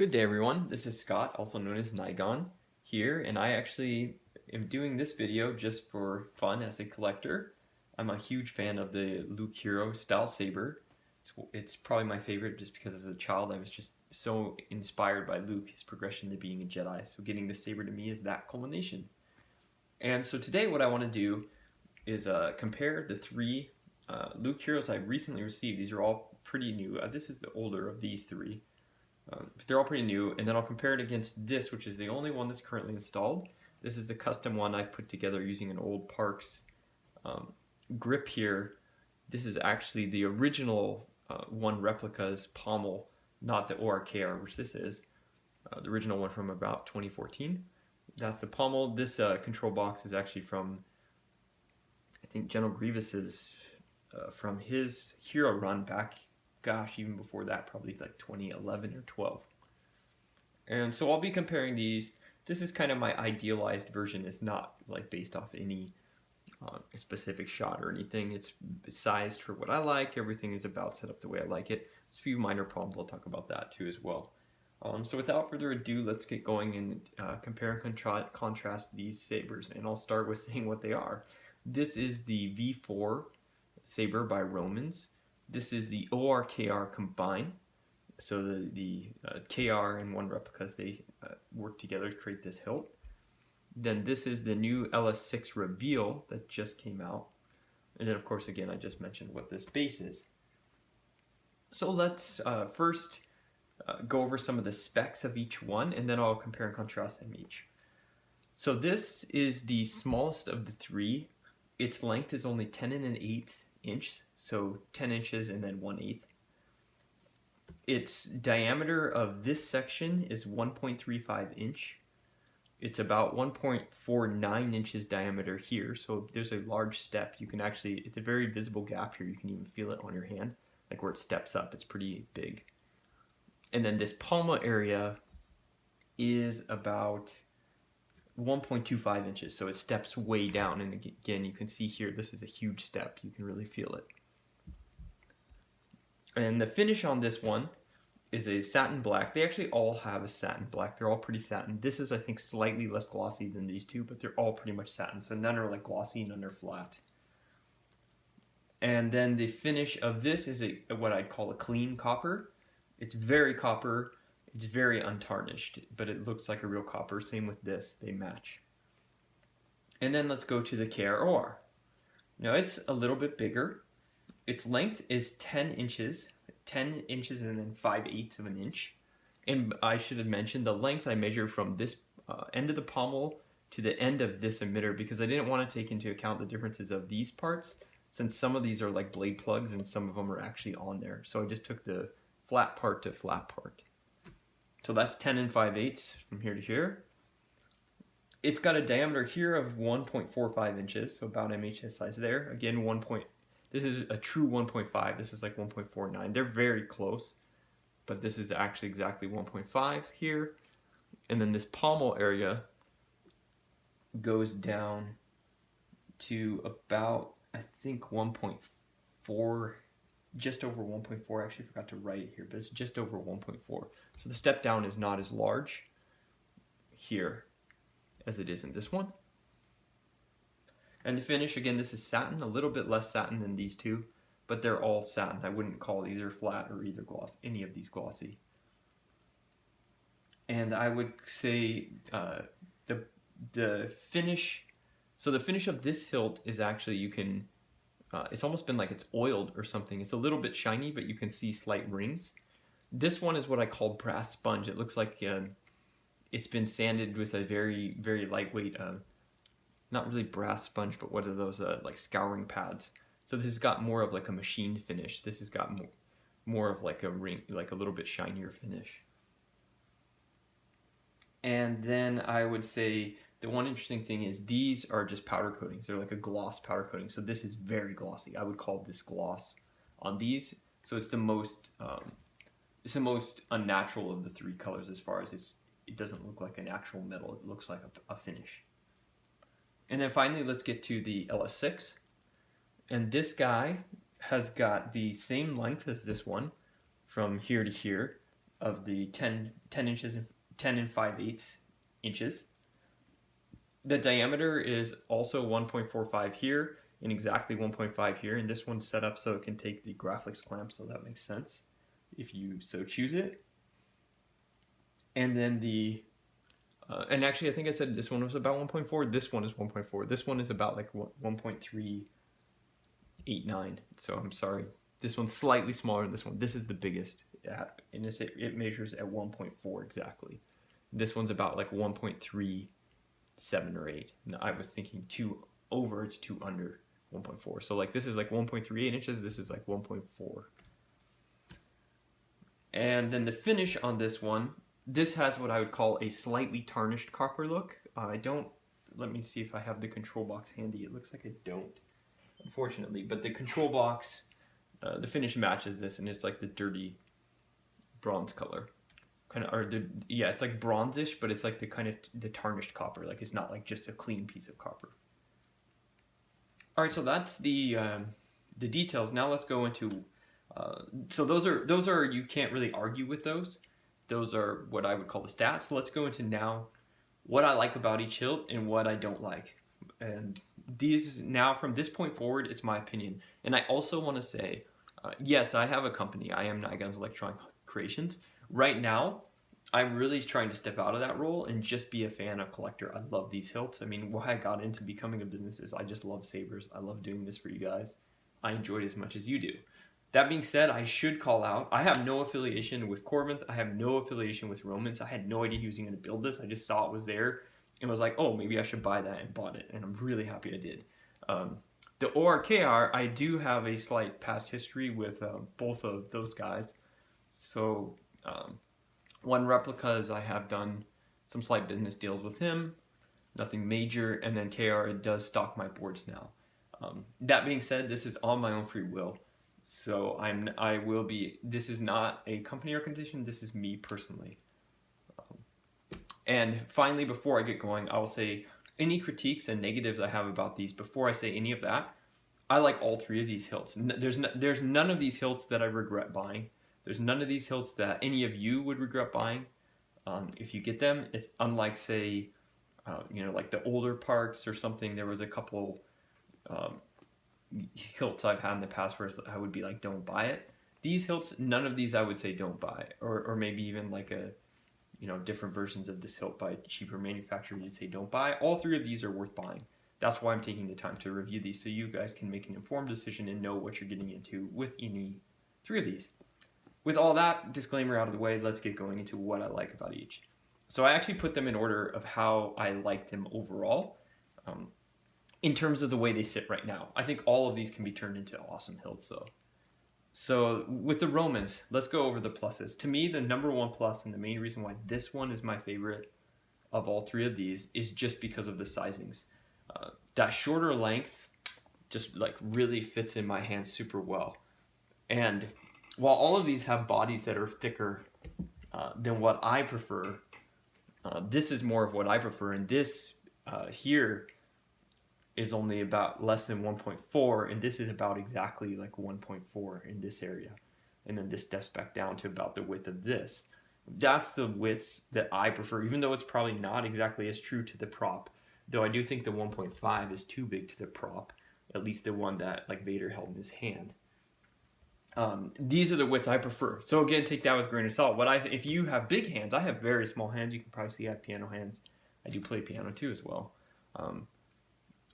Good day everyone, this is Scott, also known as Nigon, here, and I actually am doing this video just for fun as a collector. I'm a huge fan of the Luke Hero style saber. It's probably my favorite just because as a child I was just so inspired by Luke, his progression to being a Jedi, so getting this saber to me is that culmination. And so today what I want to do is compare the three Luke Heroes I recently received. These are all pretty new. This is the older of these three. But they're all pretty new, and then I'll compare it against this, which is the only one that's currently installed. This is the custom one I've put together using an old Parks grip here. This is actually the original one Replica's Pommel, not the Orkr, which this is. The original one from about 2014. That's the Pommel. This control box is actually from, I think, General Grievous's, from his hero run back, gosh, even before that, probably like 2011 or 12. And so I'll be comparing these. This is kind of my idealized version. It's not like based off any specific shot or anything. It's sized for what I like. Everything is about set up the way I like it. There's a few minor problems. I'll talk about that too as well. So without further ado, let's get going and compare and contrast these sabers. And I'll start with saying what they are. This is the V4 saber by Romans. This is the ORKR combine. So the KR and one replicas, they work together to create this hilt. Then this is the new LS6 Reveal that just came out. And then of course, again, I just mentioned what this base is. So let's first go over some of the specs of each one, and then I'll compare and contrast them each. So this is the smallest of the three. Its length is only 10 1/8 inch, so 10 inches and then 1/8. Its diameter of this section is 1.35 inch. It's about 1.49 inches diameter here, so there's a large step. You can actually, it's a very visible gap here. You can even feel it on your hand, like where it steps up. It's pretty big. And then this pommel area is about 1.25 inches, so it steps way down, and again you can see here this is a huge step. You can really feel it. And the finish on this one is a satin black. They actually all have a satin black. They're all pretty satin. This is, I think, slightly less glossy than these two, but they're all pretty much satin, so none are like glossy, none are flat. And then the finish of this is what I'd call a clean copper. It's very copper. It's very untarnished, but it looks like a real copper. Same with this, they match. And then let's go to the KROR. Now it's a little bit bigger. Its length is 10 inches and then 5/8 of an inch. And I should have mentioned the length I measured from this end of the pommel to the end of this emitter, because I didn't want to take into account the differences of these parts, since some of these are like blade plugs and some of them are actually on there. So I just took the flat part to flat part. So that's 10 5/8 from here to here. It's got a diameter here of 1.45 inches, so about MHS size there. Again, this is a true 1.5. This is like 1.49. They're very close, but this is actually exactly 1.5 here. And then this pommel area goes down to about, I think, 1.4. Just over 1.4. I actually forgot to write it here, but it's just over 1.4. So the step down is not as large here as it is in this one. And the finish, again, this is satin, a little bit less satin than these two, but they're all satin. I wouldn't call either flat or either gloss, any of these glossy. And I would say the finish, so the finish of this hilt is actually, you can, it's almost been like it's oiled or something. It's a little bit shiny, but you can see slight rings. This one is what I call brass sponge. It looks like it's been sanded with a very, very lightweight, not really brass sponge, but what are those, like scouring pads. So this has got more of like a machined finish. This has got more of like a ring, like a little bit shinier finish. And then I would say the one interesting thing is these are just powder coatings. They're like a gloss powder coating. So this is very glossy. I would call this gloss on these. So it's the most unnatural of the three colors as far as it doesn't look like an actual metal. It looks like a finish. And then finally, let's get to the LS6. And this guy has got the same length as this one from here to here. of the 10 inches and 10 5/8 inches. The diameter is also 1.45 here and exactly 1.5 here, and this one's set up so it can take the graphics clamp, so that makes sense if you so choose it. And then the and actually I think I said this one was about 1.4. This one is 1.4. This one is about like 1.389. So I'm sorry. This one's slightly smaller than this one. This is the biggest, and it measures at 1.4 exactly. This one's about like 1.37 or 8. And I was thinking 2 over, it's 2 under 1.4. So like this is like 1.38 inches. This is like 1.4. And then the finish on this one, this has what I would call a slightly tarnished copper look. Let me see if I have the control box handy. It looks like I don't, unfortunately. But the control box, the finish matches this, and it's like the dirty bronze color. It's like bronzish, but it's like the kind of the tarnished copper. Like it's not like just a clean piece of copper. All right, so that's the details. Now let's go into, so those are you can't really argue with those. Those are what I would call the stats. So let's go into now what I like about each hilt and what I don't like. And these, now from this point forward, it's my opinion. And I also want to say, yes, I have a company. I am Nigon's Electronic Creations. Right now, I'm really trying to step out of that role and just be a fan, a collector. I love these hilts. I mean, why I got into becoming a business is I just love Sabers. I love doing this for you guys. I enjoy it as much as you do. That being said, I should call out, I have no affiliation with Korbanth. I have no affiliation with Romans. I had no idea he was going to build this. I just saw it was there and was like, oh, maybe I should buy that, and bought it. And I'm really happy I did. The Orkr, I do have a slight past history with both of those guys. So one Replica is I have done some slight business deals with him, nothing major, and then KR does stock my boards now. That being said, this is on my own free will. So this is not a company recommendation, this is me personally. And finally, before I get going, I will say any critiques and negatives I have about these, before I say any of that, I like all three of these hilts. There's none of these hilts that I regret buying. There's none of these hilts that any of you would regret buying if you get them. It's unlike, say, like the older parks or something. There was a couple hilts I've had in the past where I would be like, don't buy it. These hilts, none of these I would say don't buy, or maybe even like different versions of this hilt by cheaper manufacturers you'd say don't buy. All three of these are worth buying. That's why I'm taking the time to review these, so you guys can make an informed decision and know what you're getting into with any three of these. With all that disclaimer out of the way, let's get going into what I like about each. So I actually put them in order of how I like them overall. In terms of the way they sit right now. I think all of these can be turned into awesome hilts though. So with the Romans, let's go over the pluses. To me, the number one plus, and the main reason why this one is my favorite of all three of these, is just because of the sizings. That shorter length just like really fits in my hand super well. And while all of these have bodies that are thicker than what I prefer, this is more of what I prefer, and this here is only about less than 1.4, and this is about exactly like 1.4 in this area. And then this steps back down to about the width of this. That's the widths that I prefer, even though it's probably not exactly as true to the prop, though I do think the 1.5 is too big to the prop, at least the one that like Vader held in his hand. These are the widths I prefer. So again, take that with a grain of salt. If you have big hands, I have very small hands. You can probably see I have piano hands. I do play piano too as well.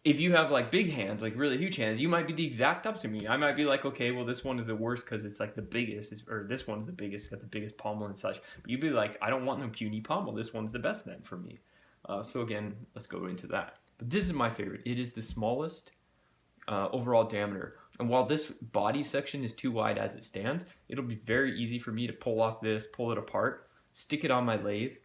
If you have like big hands, like really huge hands, you might be the exact opposite of me. I might be like, okay, well this one is the worst because it's like the biggest, or this one's the biggest, got the biggest pommel and such. But you'd be like, I don't want no puny pommel. This one's the best then for me. So again, let's go into that. But this is my favorite. It is the smallest overall diameter. And while this body section is too wide as it stands, it'll be very easy for me to pull off this, pull it apart, stick it on my lathe,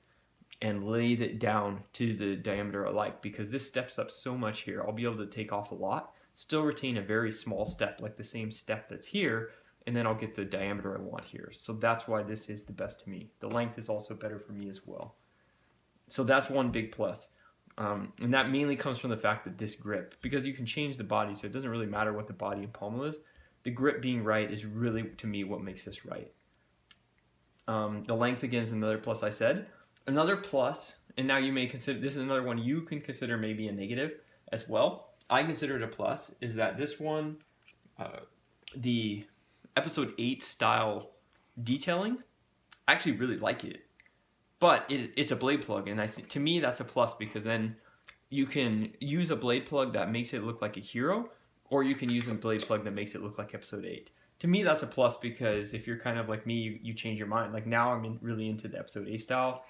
and lathe it down to the diameter I like, because this steps up so much here. I'll be able to take off a lot, still retain a very small step, like the same step that's here, and then I'll get the diameter I want here. So that's why this is the best to me. The length is also better for me as well. So that's one big plus. And that mainly comes from the fact that this grip, because you can change the body, so it doesn't really matter what the body and pommel is. The grip being right is really, to me, what makes this right. The length again is another plus I said. Another plus, and now you may consider, this is another one you can consider maybe a negative as well. I consider it a plus, is that this one, the episode 8 style detailing, I actually really like it. But it's a blade plug, and to me that's a plus, because then you can use a blade plug that makes it look like a hero, or you can use a blade plug that makes it look like episode 8. To me that's a plus, because if you're kind of like me, you change your mind. Like now I'm really into the episode 8 style.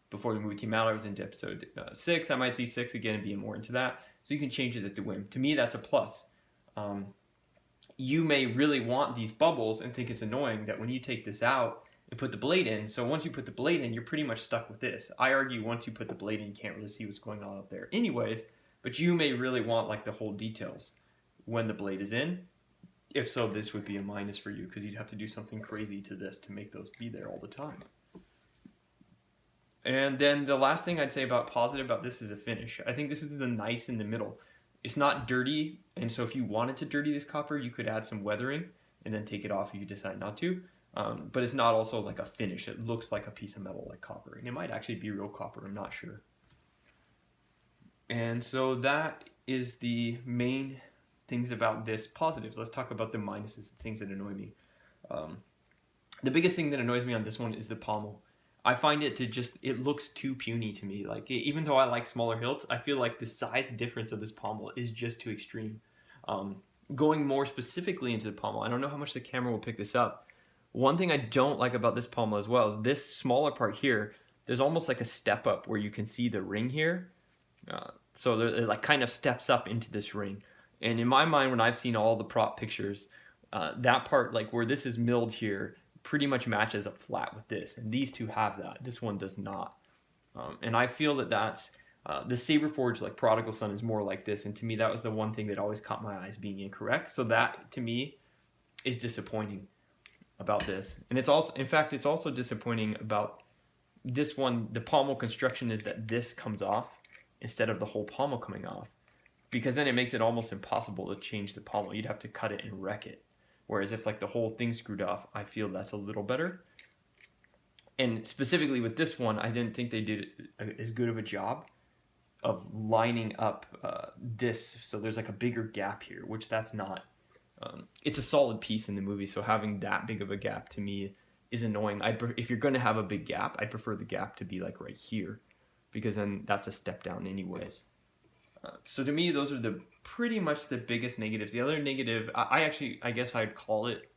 Before the movie came out, I was into episode 6. I might see 6 again and be more into that. So you can change it at the whim. To me that's a plus. You may really want these bubbles and think it's annoying that when you take this out and put the blade in, so once you put the blade in, you're pretty much stuck with this. I argue once you put the blade in, you can't really see what's going on up there anyways, but you may really want like the whole details when the blade is in. If so, this would be a minus for you, because you'd have to do something crazy to this to make those be there all the time. And then the last thing I'd say positive about this is a finish. I think this is the nice in the middle. It's not dirty, and so if you wanted to dirty this copper, you could add some weathering and then take it off if you decide not to. But it's not also like a finish. It looks like a piece of metal like copper, and it might actually be real copper, I'm not sure. And so that is the main things about this positives. Let's talk about the minuses, the things that annoy me. The biggest thing that annoys me on this one is the pommel. I find it it looks too puny to me. Like, even though I like smaller hilts, I feel like the size difference of this pommel is just too extreme. Going more specifically into the pommel, I don't know how much the camera will pick this up. One thing I don't like about this pommel as well is this smaller part here, there's almost like a step up where you can see the ring here. So it like kind of steps up into this ring. And in my mind, when I've seen all the prop pictures, that part, like where this is milled here, pretty much matches up flat with this, and these two have that. This one does not. And I feel that that's the Saberforge, like Prodigal Son, is more like this, and to me that was the one thing that always caught my eyes being incorrect. So that to me is disappointing about this. And it's also, in fact, it's also disappointing about this one. The pommel construction is that this comes off instead of the whole pommel coming off, because then it makes it almost impossible to change the pommel. You'd have to cut it and wreck it. Whereas if like the whole thing screwed off, I feel that's a little better. And specifically with this one, I didn't think they did as good of a job of lining up this. So there's like a bigger gap here, which that's not. It's a solid piece in the movie, so having that big of a gap to me is annoying. If you're going to have a big gap, I prefer the gap to be like right here, because then that's a step down anyways. So to me, those are pretty much the biggest negatives. The other negative, I guess I'd call it,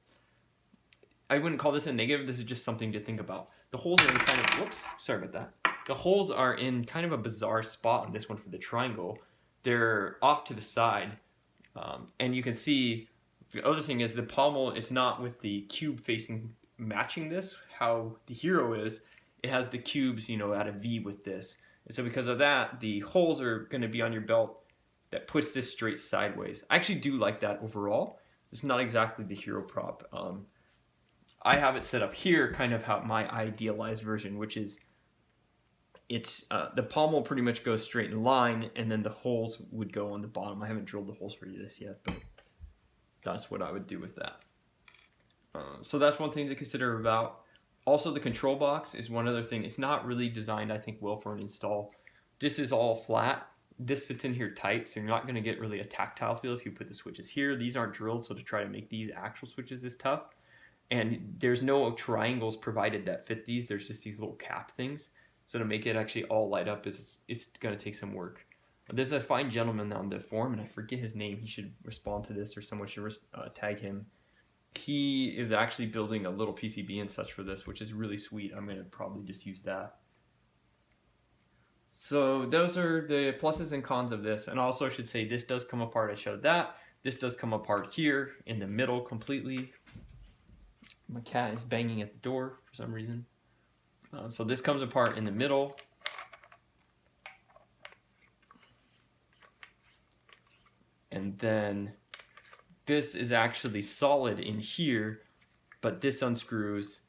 I wouldn't call this a negative, this is just something to think about. The holes are in kind of, whoops, sorry about that. The holes are in kind of a bizarre spot on this one for the triangle. They're off to the side, and you can see, the other thing is the pommel is not with the cube facing matching this, how the hero is. It has the cubes, at a V with this. And so because of that, the holes are going to be on your belt that puts this straight sideways. I actually do like that overall. It's not exactly the hero prop. I have it set up here, kind of how my idealized version, which is it's the pommel pretty much goes straight in line, and then the holes would go on the bottom. I haven't drilled the holes for this yet, but that's what I would do with that. So that's one thing to consider about. Also, the control box is one other thing. It's not really designed, I think, well for an install. This is all flat. This fits in here tight, so you're not going to get really a tactile feel if you put the switches here. These aren't drilled, so to try to make these actual switches is tough. And there's no triangles provided that fit these. There's just these little cap things. So to make it actually all light up, it's going to take some work. There's a fine gentleman on the forum, and I forget his name. He should respond to this, or someone should tag him. He is actually building a little PCB and such for this, which is really sweet. I'm going to probably just use that. So those are the pluses and cons of this. And also I should say this does come apart. I showed that. This does come apart here in the middle completely. My cat is banging at the door for some reason. So this comes apart in the middle. And then this is actually solid in here, but this unscrews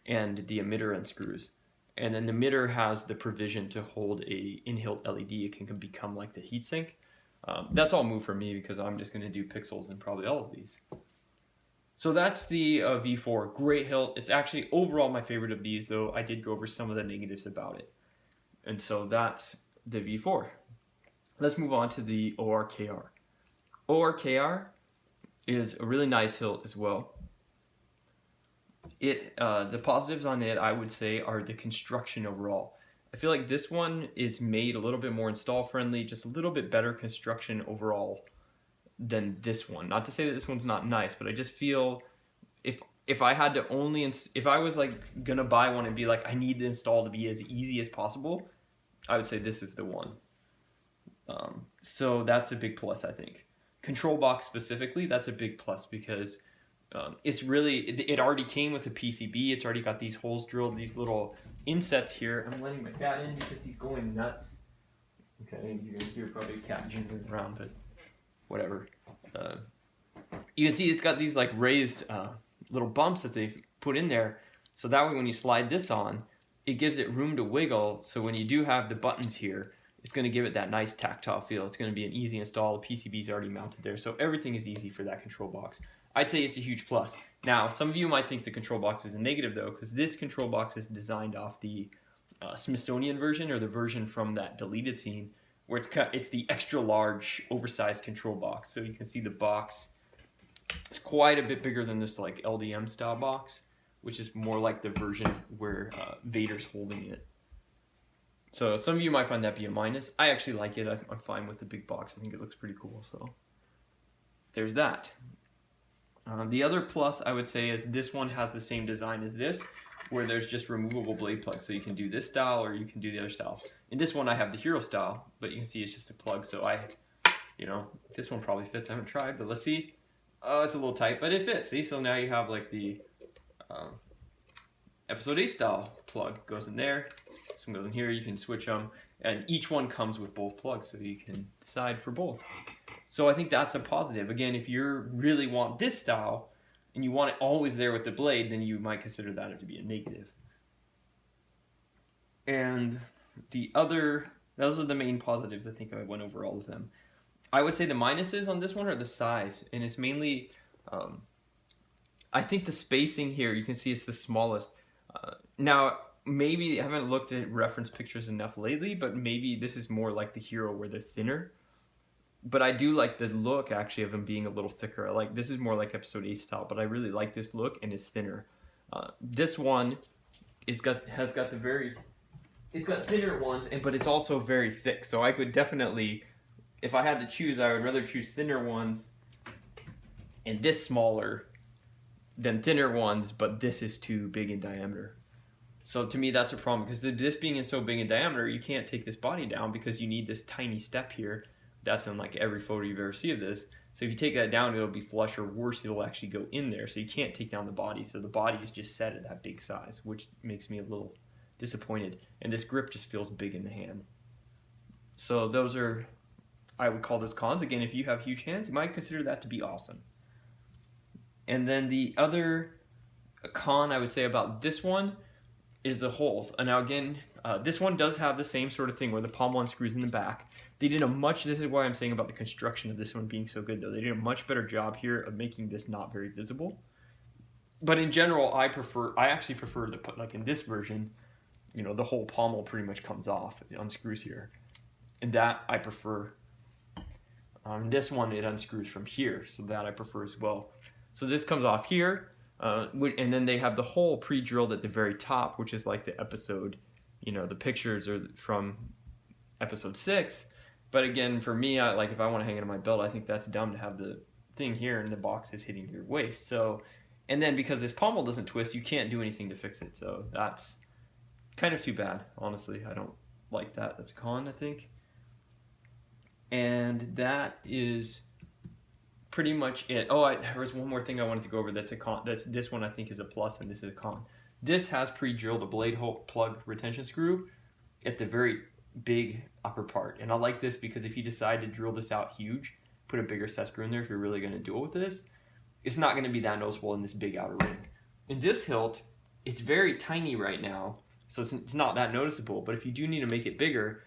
and the emitter unscrews. And then the emitter has the provision to hold a in-hilt LED. It can become like the heatsink. That's all move for me because I'm just going to do pixels in probably all of these. So that's the V4. Great hilt. It's actually overall my favorite of these, though I did go over some of the negatives about it. And so that's the V4. Let's move on to the Orkr. Orkr is a really nice hilt as well. The positives on it, I would say, are the construction overall. I feel like this one is made a little bit more install friendly, just a little bit better construction overall than this one. Not to say that this one's not nice, but I just feel if I had to only if I was like gonna buy one and be like, I need the install to be as easy as possible, I would say this is the one. So that's a big plus, I think. Control box specifically, that's a big plus because it's really, it already came with a PCB. It's already got these holes drilled, these little insets here. I'm letting my cat in because he's going nuts. Okay, you're gonna hear probably a cat jingling around, but whatever. You can see it's got these like raised little bumps that they've put in there, so that way when you slide this on, it gives it room to wiggle, so when you do have the buttons here, it's going to give it that nice tactile feel. It's going to be an easy install. The PCB's already mounted there, so everything is easy for that control box. I'd say it's a huge plus. Now, some of you might think the control box is a negative though, because this control box is designed off the Smithsonian version, or the version from that deleted scene, where it's the extra large, oversized control box. So you can see the box is quite a bit bigger than this like LDM style box, which is more like the version where Vader's holding it. So some of you might find that be a minus. I actually like it. I'm fine with the big box. I think it looks pretty cool. So there's that. The other plus I would say is this one has the same design as this, where there's just removable blade plugs. So you can do this style or you can do the other style. In this one I have the hero style, but you can see it's just a plug. So this one probably fits. I haven't tried, but let's see. Oh, it's a little tight, but it fits. See, so now you have like the Episode 8 style plug goes in there. This one goes in here. You can switch them, and each one comes with both plugs, so you can decide for both. So I think that's a positive. Again, if you really want this style and you want it always there with the blade, then you might consider that to be a negative. And those are the main positives. I think I went over all of them. I would say the minuses on this one are the size, and it's mainly, I think the spacing here, you can see it's the smallest. Now, maybe I haven't looked at reference pictures enough lately, but maybe this is more like the hero where they're thinner. But I do like the look actually of them being a little thicker. This is more like Episode 8 style, but I really like this look, and it's thinner. This one has got thinner ones, but it's also very thick. So I could definitely, if I had to choose, I would rather choose thinner ones and this smaller than thinner ones, but this is too big in diameter. So to me that's a problem, because this being so big in diameter, you can't take this body down because you need this tiny step here. That's in like every photo you've ever seen of this. So if you take that down, it'll be flush, or worse, it'll actually go in there. So you can't take down the body. So the body is just set at that big size, which makes me a little disappointed. And this grip just feels big in the hand. So those are, I would call those cons. Again, if you have huge hands, you might consider that to be awesome. And then the other con I would say about this one is the holes. And now again, this one does have the same sort of thing where the pommel unscrews in the back. This is why I'm saying about the construction of this one being so good though. They did a much better job here of making this not very visible. But in general, I actually prefer to put, like in this version, the whole pommel pretty much comes off. It unscrews here. And that I prefer. This one, it unscrews from here, so that I prefer as well. So this comes off here, and then they have the hole pre-drilled at the very top, which is like the episode, the pictures are from Episode 6. But again, for me, if I want to hang it on my belt, I think that's dumb to have the thing here and the box is hitting your waist. So, and then because this pommel doesn't twist, you can't do anything to fix it. So that's kind of too bad, honestly. I don't like that. That's a con, I think. And that is pretty much it. Oh, there was one more thing I wanted to go over that's a con. This one I think is a plus, and this is a con. This has pre-drilled a blade hole plug retention screw at the very big upper part. And I like this because if you decide to drill this out huge, put a bigger set screw in there if you're really going to do it with this, it's not going to be that noticeable in this big outer ring. In this hilt, it's very tiny right now, so it's not that noticeable. But if you do need to make it bigger,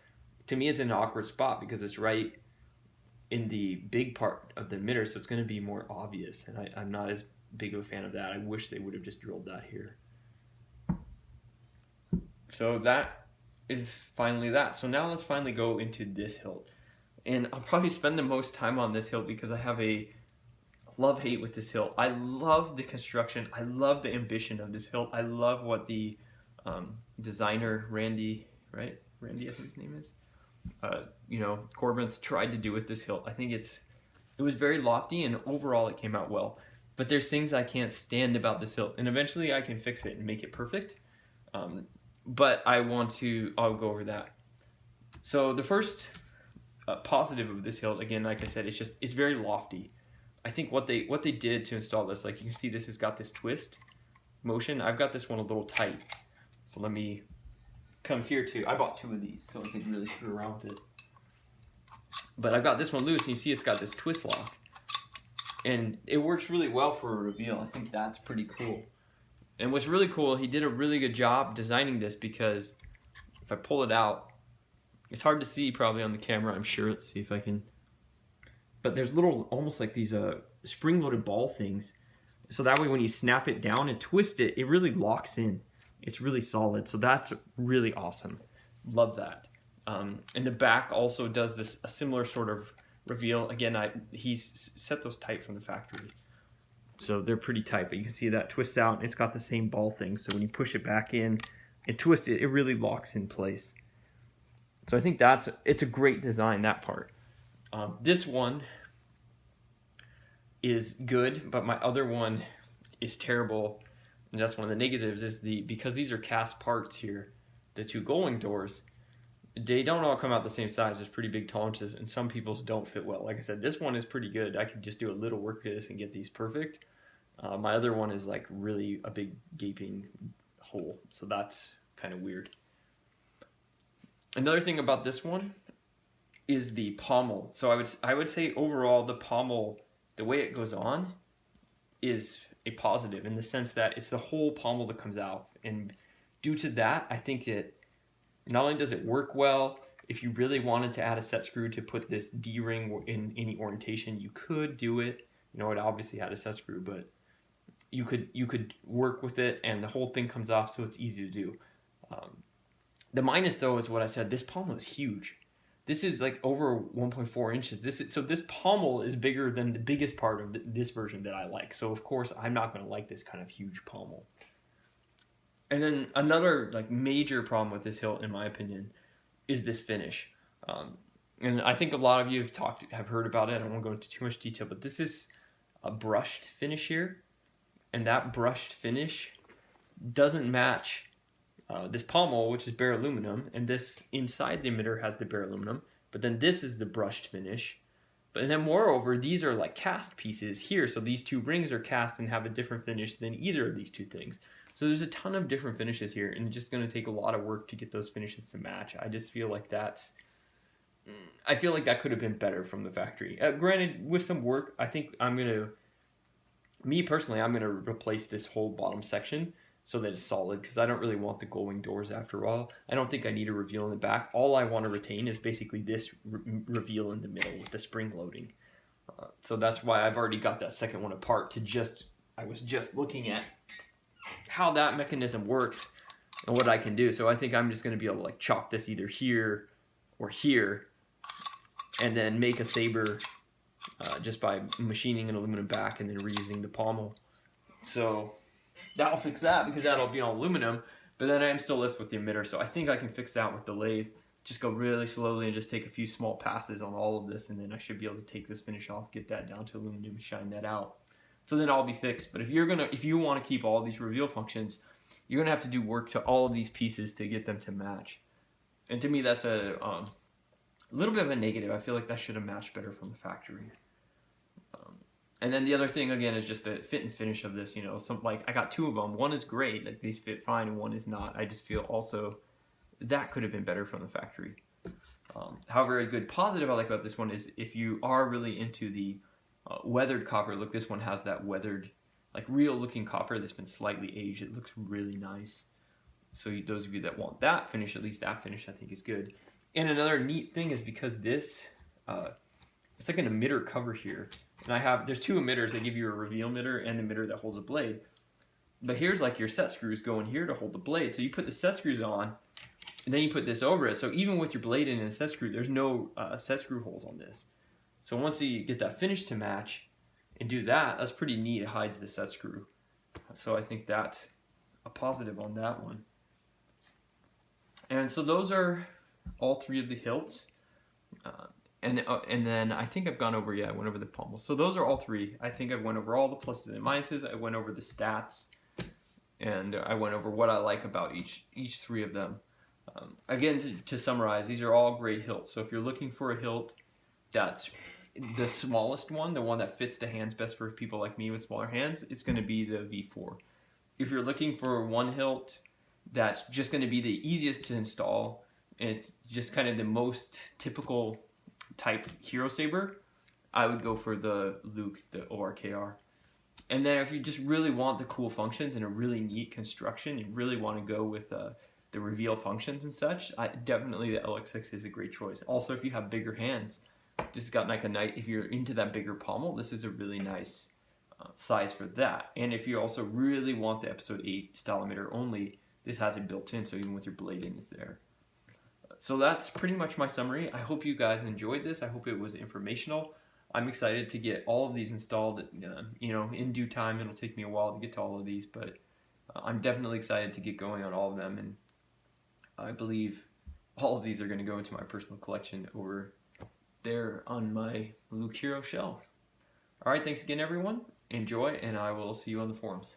to me it's in an awkward spot because it's right in the big part of the emitter, so it's going to be more obvious, and I'm not as big of a fan of that. I wish they would have just drilled that here. So that is finally that. So now let's finally go into this hilt. And I'll probably spend the most time on this hilt because I have a love-hate with this hilt. I love the construction. I love the ambition of this hilt. I love what the designer, Randy, right? Randy, I think his name is. You know, Korbanth tried to do with this hilt. I think it was very lofty, and overall it came out well. But there's things I can't stand about this hilt, and eventually I can fix it and make it perfect. But I'll go over that. So the first positive of this hilt, again, like I said, it's very lofty. I think what they did to install this, like you can see, this has got this twist motion. I've got this one a little tight, so let me come here too. I bought 2 of these so I can really screw around with it. But I've got this one loose, and you see it's got this twist lock, and it works really well for a reveal. I think that's pretty cool. And what's really cool, he did a really good job designing this, because if I pull it out, it's hard to see probably on the camera, I'm sure. Let's see if I can. But there's little, almost like these spring-loaded ball things. So that way when you snap it down and twist it, it really locks in. It's really solid. So that's really awesome. Love that. And the back also does a similar sort of reveal. Again, he's set those tight from the factory. So they're pretty tight, but you can see that twists out, and it's got the same ball thing. So when you push it back in and twist it, it really locks in place. So I think it's a great design, that part. This one is good, but my other one is terrible, and that's one of the negatives, is because these are cast parts here, the 2 going doors, they don't all come out the same size. There's pretty big tolerances, and some people's don't fit well. Like I said, this one is pretty good. I could just do a little work to this and get these perfect. My other one is like really a big gaping hole, so that's kind of weird. Another thing about this one is the pommel. So I would say overall the pommel, the way it goes on, is a positive in the sense that it's the whole pommel that comes out. And due to that, I think it not only does it work well, if you really wanted to add a set screw to put this D-ring in any orientation, you could do it. You know, it obviously had a set screw, but you could work with it, and the whole thing comes off, so it's easy to do. The minus, though, is what I said. This pommel is huge. This is like over 1.4 inches. This pommel is bigger than the biggest part of this version that I like. So of course I'm not going to like this kind of huge pommel. And then another like major problem with this hilt, in my opinion, is this finish. And I think a lot of you have heard about it. I don't want to go into too much detail, but this is a brushed finish here, and that brushed finish doesn't match this pommel, which is bare aluminum, and this inside the emitter has the bare aluminum, but then this is the brushed finish. But then moreover, these are like cast pieces here, so these 2 rings are cast and have a different finish than either of these 2 things. So there's a ton of different finishes here, and it's just going to take a lot of work to get those finishes to match. I just feel like that could have been better from the factory. Granted, with some work, I think me personally, I'm going to replace this whole bottom section so that it's solid, because I don't really want the going doors after all. I don't think I need a reveal in the back. All I want to retain is basically this reveal in the middle with the spring loading. So that's why I've already got that second one apart I was just looking at how that mechanism works and what I can do. So I think I'm just going to be able to like chop this either here or here, and then make a saber just by machining an aluminum back and then reusing the pommel. So that'll fix that, because that'll be on aluminum, but then I'm still left with the emitter, so I think I can fix that with the lathe. Just go really slowly and just take a few small passes on all of this, and then I should be able to take this finish off, get that down to aluminum, and shine that out. So then I'll be fixed. But if you want to keep all these reveal functions, you're gonna have to do work to all of these pieces to get them to match. And to me, that's a little bit of a negative. I feel like that should have matched better from the factory. And then the other thing, again, is just the fit and finish of this. You know, I got 2 of them. One is great, like these fit fine, and one is not. I just feel also that could have been better from the factory. However, a good positive I like about this one is if you are really into the weathered copper. Look, this one has that weathered, like real looking copper that's been slightly aged. It looks really nice. So those of you that want that finish, at least that finish I think is good. And another neat thing is because this, it's like an emitter cover here. And there's two emitters. They give you a reveal emitter and an emitter that holds a blade. But here's like your set screws going here to hold the blade. So you put the set screws on, and then you put this over it. So even with your blade in and set screw, there's no set screw holes on this. So once you get that finish to match and do that, that's pretty neat. It hides the set screw. So I think that's a positive on that one. And so those are all three of the hilts. And then I think I've gone over, I went over the pommel. So those are all three. I think I've went over all the pluses and minuses. I went over the stats, and I went over what I like about each three of them. Again, to summarize, these are all great hilts. So if you're looking for a hilt that's the smallest one, the one that fits the hands best for people like me with smaller hands, it's going to be the V4. If you're looking for one hilt that's just going to be the easiest to install, and it's just kind of the most typical type hero saber, I would go for the Luke, the Orkr. And then if you just really want the cool functions and a really neat construction, you really want to go with the reveal functions and such, definitely the LX6 is a great choice. Also, if you have bigger hands, just got like a nice, if you're into that bigger pommel, this is a really nice size for that. And if you also really want the episode 8 style emitter only, this has it built in, so even with your blade in, it's there. So that's pretty much my summary. I hope you guys enjoyed this. I hope it was informational. I'm excited to get all of these installed, in due time. It'll take me a while to get to all of these, but I'm definitely excited to get going on all of them, and I believe all of these are going to go into my personal collection over there on my Luke Hero shelf. All right, thanks again, everyone. Enjoy, and I will see you on the forums.